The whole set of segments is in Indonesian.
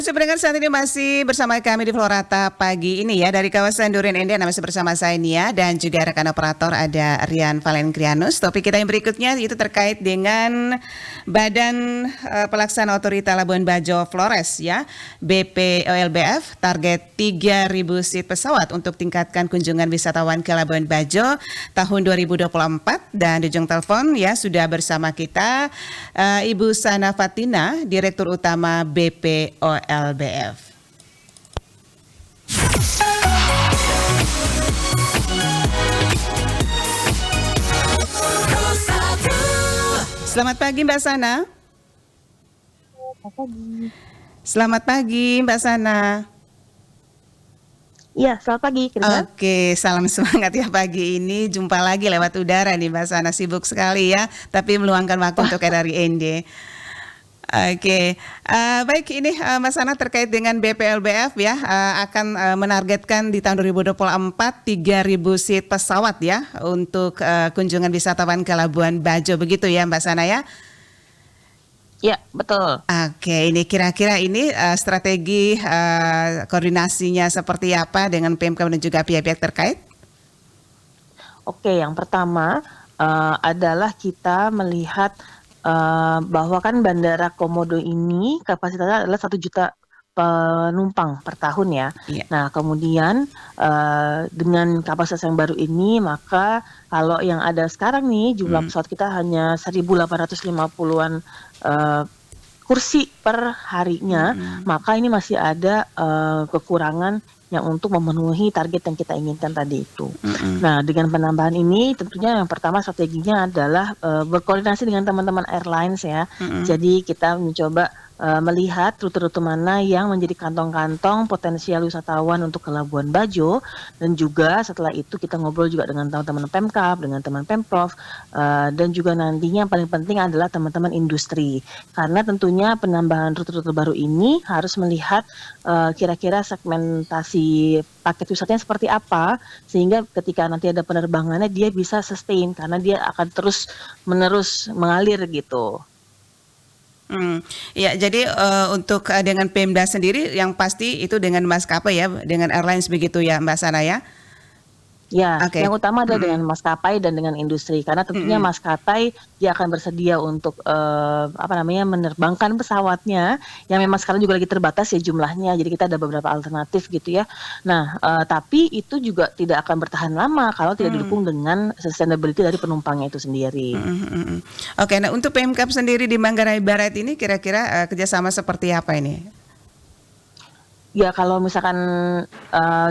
masih pendengar, saat ini masih bersama kami di Florata pagi ini ya, dari kawasan Duren Ende. Masih bersama saya Nia dan juga rekan operator ada Rian Valenkrianus. Topik kita yang berikutnya itu terkait dengan Badan Pelaksana Otorita Labuan Bajo Flores ya, BPOLBF, target 3.000 seat pesawat untuk tingkatkan kunjungan wisatawan ke Labuan Bajo tahun 2024. Dan di ujung telepon ya sudah bersama kita Ibu Sana Fatina, Direktur Utama BPOLBF. Selamat pagi Mbak Sana. Selamat pagi. Selamat pagi Mbak Sana. Iya, selamat pagi. Oke, salam semangat ya pagi ini. Jumpa lagi lewat udara nih Mbak Sana. Sibuk sekali ya, tapi meluangkan waktu untuk dari ND. Oke, baik ini Mbak Sana terkait dengan BPOLBF ya, akan menargetkan di tahun 2024 3.000 seat pesawat ya untuk kunjungan wisatawan ke Labuan Bajo, begitu ya Mbak Sana ya? Ya, betul. Oke, ini kira-kira ini strategi koordinasinya seperti apa dengan Pemkab dan juga pihak-pihak terkait? Oke, yang pertama adalah kita melihat bahwa kan Bandara Komodo ini kapasitasnya adalah 1 juta penumpang per tahun ya. Iya. Nah, kemudian dengan kapasitas yang baru ini, maka kalau yang ada sekarang nih jumlah pesawat kita hanya 1.850-an kursi per harinya, maka ini masih ada kekurangan yang untuk memenuhi target yang kita inginkan tadi itu. Nah, dengan penambahan ini tentunya yang pertama strateginya adalah berkoordinasi dengan teman-teman airlines ya. Jadi kita mencoba melihat rute-rute mana yang menjadi kantong-kantong potensial wisatawan untuk ke Labuan Bajo, dan juga setelah itu kita ngobrol juga dengan teman-teman Pemkab, dengan teman Pemprov, dan juga nantinya yang paling penting adalah teman-teman industri. Karena tentunya penambahan rute-rute baru ini harus melihat kira-kira segmentasi paket wisatanya seperti apa, sehingga ketika nanti ada penerbangannya dia bisa sustain karena dia akan terus-menerus mengalir gitu. Ya, jadi untuk dengan Pemda sendiri yang pasti itu dengan maskapai ya, dengan airlines begitu ya Mbak Sana ya? Ya, Oke. yang utama adalah dengan maskapai dan dengan industri, karena tentunya maskapai dia akan bersedia untuk menerbangkan pesawatnya yang memang sekarang juga lagi terbatas ya jumlahnya. Jadi kita ada beberapa alternatif gitu ya. Nah, tapi itu juga tidak akan bertahan lama kalau tidak didukung dengan sustainability dari penumpangnya itu sendiri. Oke, nah untuk Pemkab sendiri di Manggarai Barat ini kira-kira kerjasama seperti apa ini? Ya kalau misalkan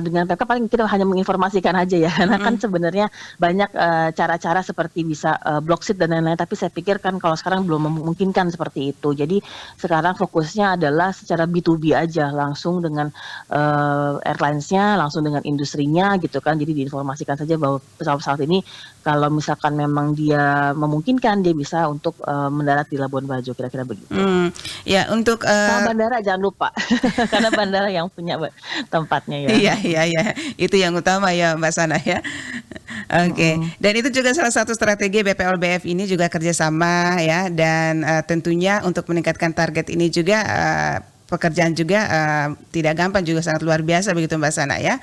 dengan Pemkab paling kita hanya menginformasikan aja ya, karena kan sebenarnya banyak cara-cara seperti bisa block seat dan lain-lain, tapi saya pikir kan kalau sekarang belum memungkinkan seperti itu. Jadi sekarang fokusnya adalah secara B2B aja, langsung dengan airlines-nya, langsung dengan industrinya gitu kan. Jadi diinformasikan saja bahwa pesawat-pesawat ini kalau misalkan memang dia memungkinkan, dia bisa untuk mendarat di Labuan Bajo, kira-kira begitu. Ya untuk sama bandara jangan lupa, karena bandara yang punya tempatnya ya. Iya, itu yang utama ya Mbak Sana ya. Oke. Dan itu juga salah satu strategi BPOLBF ini juga kerjasama ya, dan tentunya untuk meningkatkan target ini juga pekerjaan juga tidak gampang, juga sangat luar biasa begitu Mbak Sana ya.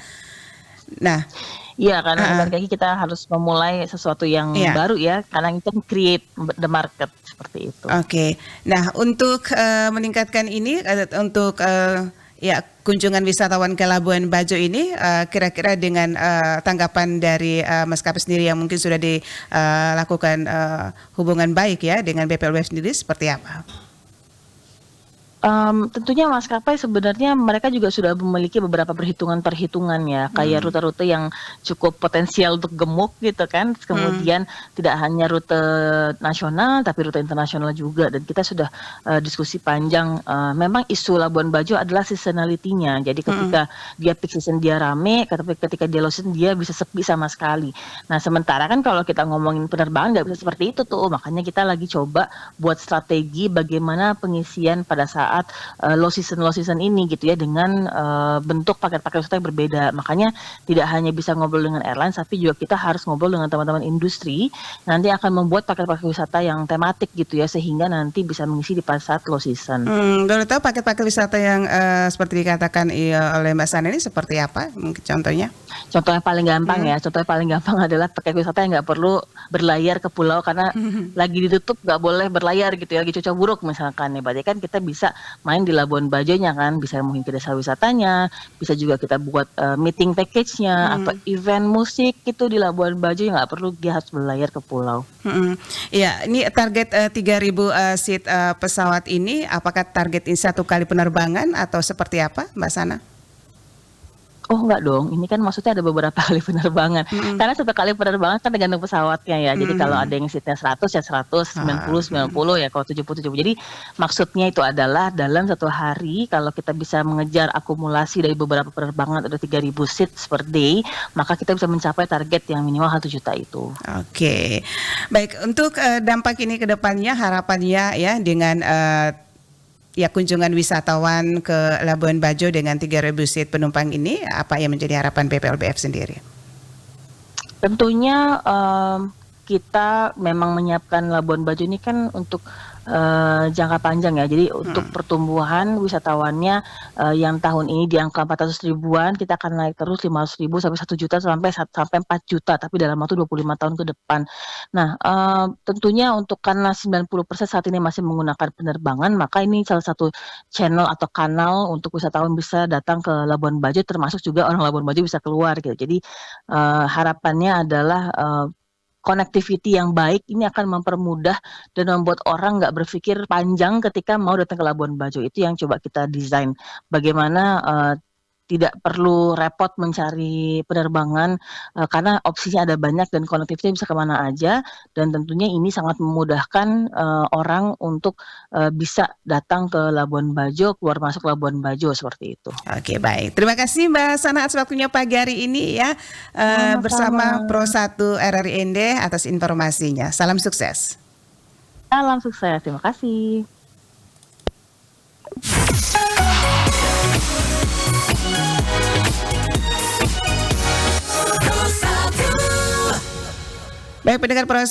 Nah. Iya, karena balik lagi kita harus memulai sesuatu yang baru ya, karena itu create the market seperti itu. Oke. Nah, untuk meningkatkan ini untuk kunjungan wisatawan ke Labuan Bajo ini kira-kira dengan tanggapan dari maskapai sendiri yang mungkin sudah dilakukan hubungan baik ya dengan BPOLBF sendiri seperti apa? Tentunya maskapai sebenarnya mereka juga sudah memiliki beberapa perhitungan ya, kayak rute-rute yang cukup potensial untuk gemuk gitu kan. Kemudian tidak hanya rute nasional tapi rute internasional juga, dan kita sudah diskusi panjang. Memang isu Labuan Bajo adalah seasonality-nya. Jadi ketika dia peak season dia rame, ketika dia low season dia bisa sepi sama sekali. Nah, sementara kan kalau kita ngomongin penerbangan nggak bisa seperti itu tuh. Makanya kita lagi coba buat strategi bagaimana pengisian pada saat saat low season ini gitu ya, dengan bentuk paket-paket wisata yang berbeda. Makanya tidak hanya bisa ngobrol dengan airline, tapi juga kita harus ngobrol dengan teman-teman industri. Nanti akan membuat paket-paket wisata yang tematik gitu ya, sehingga nanti bisa mengisi di pas saat low season. Boleh tahu paket-paket wisata yang seperti dikatakan oleh Mbak Sana ini seperti apa? Mungkin contohnya? Contoh yang paling gampang ya, contoh yang paling gampang adalah paket wisata yang nggak perlu berlayar ke pulau karena lagi ditutup, nggak boleh berlayar gitu ya, lagi cuaca buruk misalkan ya. Berarti kan kita bisa main di Labuan Bajonya kan, bisa mungkin ke desa wisatanya, bisa juga kita buat meeting package-nya atau event musik gitu di Labuan Bajo, nggak perlu dia harus berlayar ke pulau. Ya, ini target 3.000 seat pesawat ini, apakah target ini satu kali penerbangan atau seperti apa, Mbak Sana? Oh enggak dong, ini kan maksudnya ada beberapa kali penerbangan. Karena satu kali penerbangan kan tergantung pesawatnya ya. Jadi kalau ada yang seatnya 100 ya 100, 90 ya kalau 70. Jadi maksudnya itu adalah dalam satu hari kalau kita bisa mengejar akumulasi dari beberapa penerbangan ada 3.000 seats per day, maka kita bisa mencapai target yang minimal 1 juta itu. Oke. Baik, untuk dampak ini ke depannya harapannya ya dengan ya kunjungan wisatawan ke Labuan Bajo dengan 3.000 seat penumpang ini, apa yang menjadi harapan PPLBF sendiri? Tentunya kita memang menyiapkan Labuan Bajo ini kan untuk jangka panjang ya. Jadi untuk pertumbuhan wisatawannya yang tahun ini di angka 400 ribuan, kita akan naik terus 500 ribu sampai 1 juta sampai 4 juta, tapi dalam waktu 25 tahun ke depan. Nah, tentunya untuk karena 90% saat ini masih menggunakan penerbangan, maka ini salah satu channel atau kanal untuk wisatawan bisa datang ke Labuan Bajo, termasuk juga orang Labuan Bajo bisa keluar gitu. Jadi harapannya adalah connectivity yang baik ini akan mempermudah dan membuat orang nggak berpikir panjang ketika mau datang ke Labuan Bajo. Itu yang coba kita desain. Bagaimana tidak perlu repot mencari penerbangan karena opsinya ada banyak dan connectivity bisa kemana aja. Dan tentunya ini sangat memudahkan orang untuk bisa datang ke Labuan Bajo, keluar masuk Labuan Bajo seperti itu. Oke, baik. Terima kasih Mbak Sana atas waktunya pagi hari ini ya bersama Pro 1 RRI ND atas informasinya. Salam sukses. Salam sukses, terima kasih. Baik pendengar Pro